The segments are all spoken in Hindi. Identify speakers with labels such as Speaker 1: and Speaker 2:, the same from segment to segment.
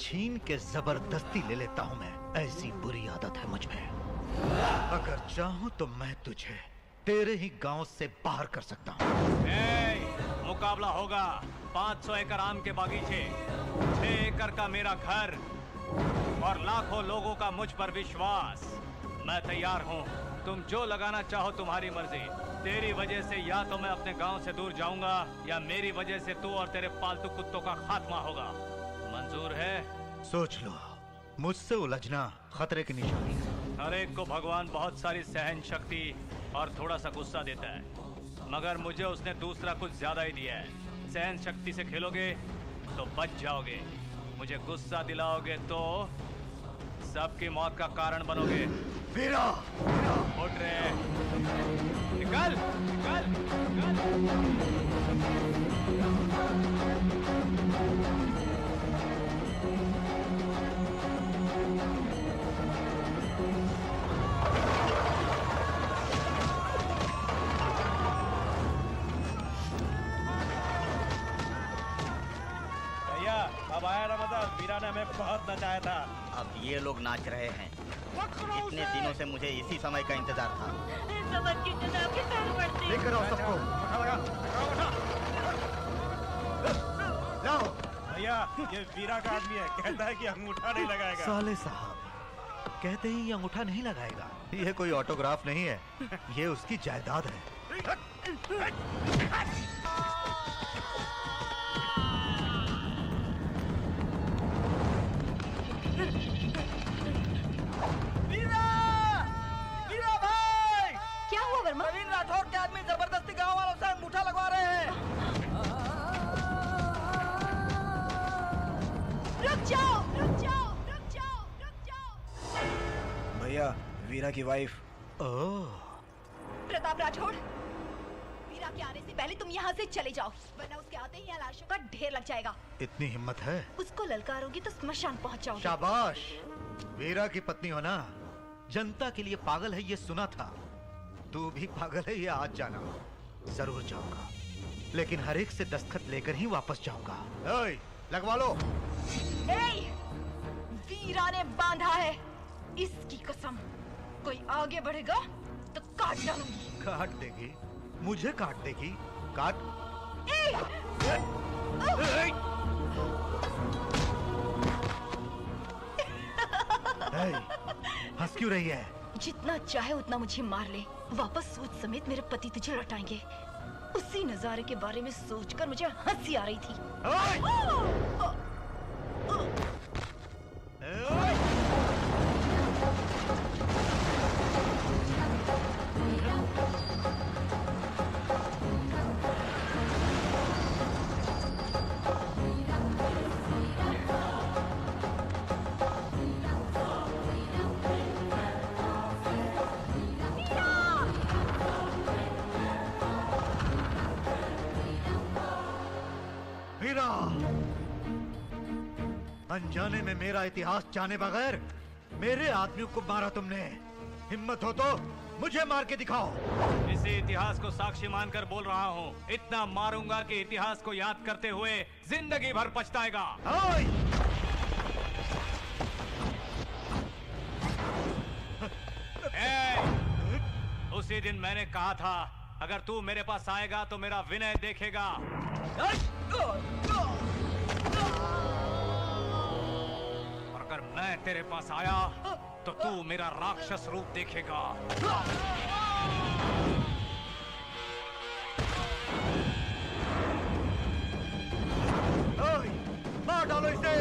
Speaker 1: छीन के जबरदस्ती ले लेता हूँ मैं। ऐसी बुरी आदत है मुझ में। अगर चाहूँ तो मैं तुझे तेरे ही गांव से बाहर कर सकता हूँ।
Speaker 2: मुकाबला होगा। 500 एकड़ आम के बागीचे, 6 एकड़ का मेरा घर और लाखों लोगों का मुझ पर विश्वास। मैं तैयार हूँ। तुम जो लगाना चाहो तुम्हारी मर्जी। तेरी वजह से या तो मैं अपने गांव से दूर जाऊंगा या मेरी वजह से तू और तेरे पालतू कुत्तों का खात्मा होगा। मंजूर है?
Speaker 1: सोच लो, मुझसे उलझना खतरे की निशानी है।
Speaker 2: हर एक को भगवान बहुत सारी सहन शक्ति और थोड़ा सा गुस्सा देता है, मगर मुझे उसने दूसरा कुछ ज्यादा ही दिया है। सहन शक्ति से खेलोगे तो बच जाओगे, मुझे गुस्सा दिलाओगे तो सबकी मौत का कारण बनोगे।
Speaker 1: वीरा!
Speaker 2: उठ रहे, निकल, निकल, निकल। अब आया रमजान, वीरा ने हमें बहुत नचाया था।
Speaker 3: अब ये लोग नाच रहे हैं। इतने दिनों से मुझे इसी समय का इंतजार था।
Speaker 1: लेकर आओ सबको। लाओ।
Speaker 2: भैया, ये वीरा का आदमी है, कहता है कि अंगूठा नहीं लगाएगा।
Speaker 1: साले साहब कहते ही ये अंगूठा नहीं लगाएगा। ये कोई ऑटोग्राफ नहीं है, ये उसकी जायदाद है।
Speaker 4: नवीन राठौर के आदमी जबरदस्ती गांव वालों से अंगूठा लगवा रहे हैं।
Speaker 5: रुक जाओ, रुक जाओ, रुक जाओ, रुक जाओ।
Speaker 4: भैया, वीरा की वाइफ।
Speaker 5: प्रताप राठौड़, वीरा के आने से पहले तुम यहाँ से चले जाओ, वरना उसके आते ही यहाँ लाशों का ढेर लग जाएगा।
Speaker 1: इतनी हिम्मत है?
Speaker 5: उसको ललकारोगी तो स्मशान पहुँच जाओगे।
Speaker 1: शाबाश। वीरा की पत्नी हो ना, जनता के लिए पागल है ये सुना था। तू भी पागल है ये आज जाना। जरूर जाऊंगा, लेकिन हर एक से दस्तखत लेकर ही वापस जाऊंगा। ओए, लगवा लो।
Speaker 5: वीरा ने बांधा है, इसकी कसम। कोई आगे बढ़ेगा तो काट डालूंगी।
Speaker 1: काट देगी? मुझे काट देगी? काट। हंस क्यों रही है?
Speaker 5: जितना चाहे उतना मुझे मार ले, वापस सोच समेत मेरे पति तुझे लौटाएंगे। उसी नजारे के बारे में सोचकर मुझे हंसी आ रही थी।
Speaker 1: अनजाने में मेरा इतिहास जाने बगैर मेरे आदमियों को मारा तुमने। हिम्मत हो तो मुझे मार के दिखाओ।
Speaker 2: इसी इतिहास को साक्षी मानकर बोल रहा हूँ, इतना मारूंगा कि इतिहास को याद करते हुए जिंदगी भर पछताएगा। उसी दिन मैंने कहा था, अगर तू मेरे पास आएगा तो मेरा विनय देखेगा। और अगर मैं तेरे पास आया तो तू मेरा राक्षस रूप देखेगा।
Speaker 1: मार डालो इसे।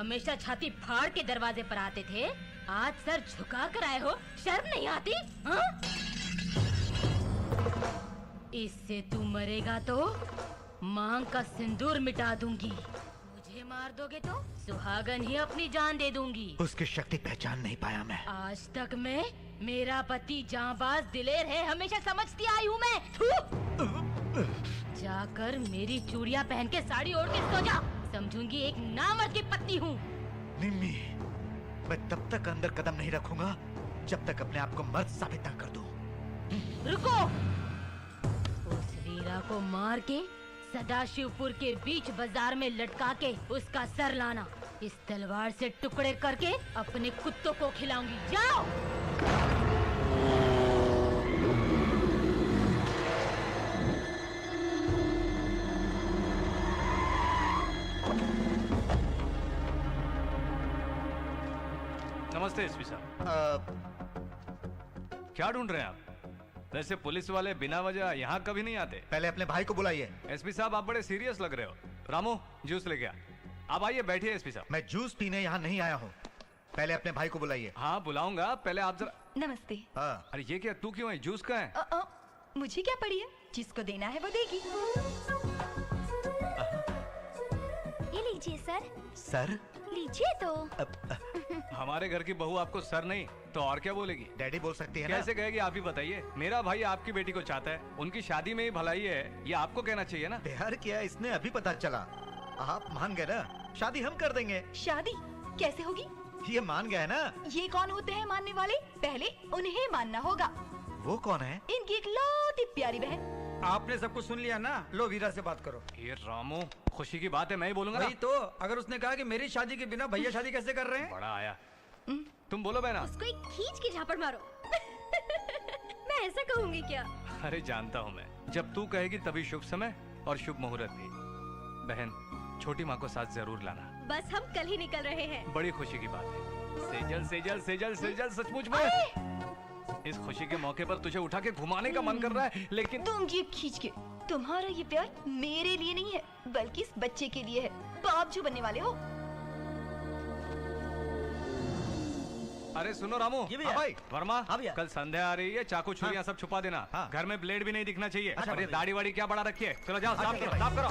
Speaker 6: हमेशा छाती फाड़ के दरवाजे पर आते थे, आज सर झुका कर आए हो, शर्म नहीं आती? हाँ? इससे तू मरेगा तो मांग का सिंदूर मिटा दूंगी, मुझे मार दोगे तो सुहागन ही अपनी जान दे दूंगी।
Speaker 1: उसकी शक्ति पहचान नहीं पाया मैं।
Speaker 6: आज तक मैं मेरा पति जांबाज दिलेर है, हमेशा समझती आई हूँ मैं। थू! जाकर मेरी चूड़ियाँ पहन के साड़ी ओढ़ के सो जा, समझूंगी एक नामर्द की पत्नी हूँ।
Speaker 1: निम्मी, मैं तब तक अंदर कदम नहीं रखूंगा जब तक अपने आप को मर्द साबित न कर दूं।
Speaker 6: रुको, उस वीरा को मार के सदाशिवपुर के बीच बाजार में लटका के उसका सर लाना, इस तलवार से टुकड़े करके अपने कुत्तों को खिलाऊंगी। जाओ।
Speaker 2: नमस्ते एसपी साहब। क्या ढूंढ रहे हैं आप? वैसे पुलिस वाले बिना वजह यहाँ कभी नहीं आते।
Speaker 1: पहले अपने भाई को बुलाइए।
Speaker 2: एसपी साहब आप बड़े सीरियस लग रहे हो। रामू जूस लेके आ। आप आइए बैठिए एसपी साहब।
Speaker 1: मैं जूस पीने यहाँ नहीं आया हूँ। पहले अपने भाई को बुलाइए।
Speaker 2: हाँ बुलाऊंगा, पहले आप जरा।
Speaker 5: नमस्ते।
Speaker 1: हाँ।
Speaker 2: अरे ये क्या, तू क्यों है? जूस का है?
Speaker 5: मुझे क्या पड़ी है, जिसको देना है वो देगी।
Speaker 7: ये लीजिए सर।
Speaker 1: सर?
Speaker 7: लीजिए तो।
Speaker 2: हमारे घर की बहू आपको सर नहीं तो और क्या बोलेगी?
Speaker 1: डैडी बोल सकती है ना?
Speaker 2: कैसे कहेगी आप ही बताइए। मेरा भाई आपकी बेटी को चाहता है, उनकी शादी में ही भलाई है, ये आपको कहना चाहिए ना।
Speaker 1: प्यार किया इसने अभी पता चला। आप मान गए ना, शादी हम कर देंगे।
Speaker 5: शादी कैसे होगी?
Speaker 1: ये मान गया ना।
Speaker 5: ये कौन होते हैं मानने वाले? पहले उन्हें मानना होगा।
Speaker 1: वो कौन है?
Speaker 5: इनकी इकलौती प्यारी बहन।
Speaker 4: आपने सब कुछ सुन लिया ना, लो वीरा से बात करो।
Speaker 2: ये रामू, खुशी की बात है, मैं ही बोलूंगा ना।
Speaker 4: वही तो, अगर उसने कहा कि मेरी शादी के बिना भैया शादी कैसे कर रहे हैं?
Speaker 2: बड़ा आया। तुम बोलो बहना।
Speaker 7: उसको एक खींच के झापड़ मारो। मैं ऐसा कहूंगी क्या?
Speaker 2: अरे जानता हूँ मैं, जब तू कहेगी तभी शुभ समय और शुभ मुहूर्त भी। बहन, छोटी माँ को साथ जरूर लाना।
Speaker 7: बस हम कल ही निकल रहे हैं।
Speaker 2: बड़ी खुशी की बात है। सेजल सेजल सेजल सेजल, सचमुच में इस खुशी के मौके पर तुझे उठा के घुमाने का मन कर रहा है, लेकिन
Speaker 5: तुम ये खींच के, तुम्हारा ये प्यार मेरे लिए नहीं है बल्कि इस बच्चे के लिए है। बाप जो बनने वाले हो।
Speaker 2: अरे सुनो रामू।
Speaker 4: जी भैया।
Speaker 2: हाँ भाई। वर्मा,
Speaker 4: हाँ भैया।
Speaker 2: कल संध्या आ रही है, चाकू छुरियां सब छुपा देना।
Speaker 1: हाँ।
Speaker 2: घर में ब्लेड भी नहीं दिखना चाहिए।
Speaker 1: अच्छा
Speaker 2: और ये
Speaker 1: भैया।
Speaker 2: दाढ़ी वाड़ी क्या बड़ा रखी है? चलो जाओ, साफ
Speaker 1: अच्छा
Speaker 2: करो,
Speaker 1: भैया।
Speaker 2: साफ करो।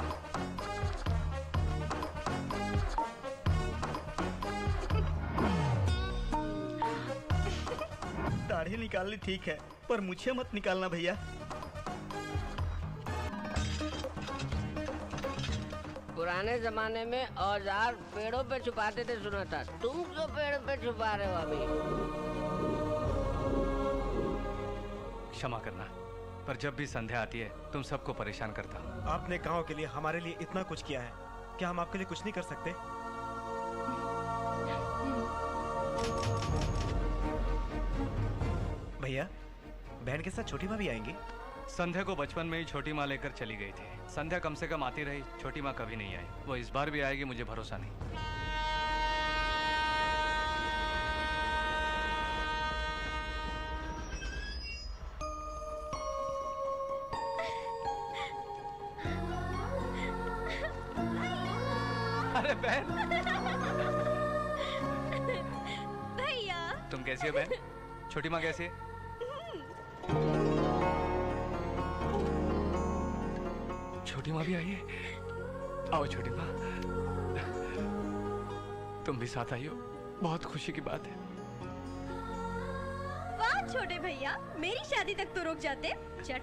Speaker 3: दाढ़ी निकालनी ठीक है, पर मुझे मत निकालना भैया।
Speaker 8: पुराने जमाने में औजार पेड़ों पे छुपाते थे, सुना था। तुम क्यों पेड़ पे छुपा रहे हो अभी?
Speaker 2: क्षमा करना, पर जब भी संध्या आती है तुम सबको परेशान करता हूँ।
Speaker 9: आपने गांव के लिए हमारे लिए इतना कुछ किया है, क्या हम आपके लिए कुछ नहीं कर सकते? भैया, बहन के साथ छोटी माँ भी आएंगी?
Speaker 2: संध्या को बचपन में ही छोटी माँ लेकर चली गई थी। संध्या कम से कम आती रही, छोटी माँ कभी नहीं आई। वो इस बार भी आएगी, मुझे भरोसा नहीं। अरे बहन,
Speaker 7: भैया।
Speaker 2: तुम कैसी हो बहन? छोटी माँ कैसी है? छोटी माँ भी आई है। आओ छोटी माँ, तुम भी साथ आई हो, बहुत खुशी की बात है।
Speaker 7: वाह छोटे भैया, मेरी शादी तक तो रुक जाते।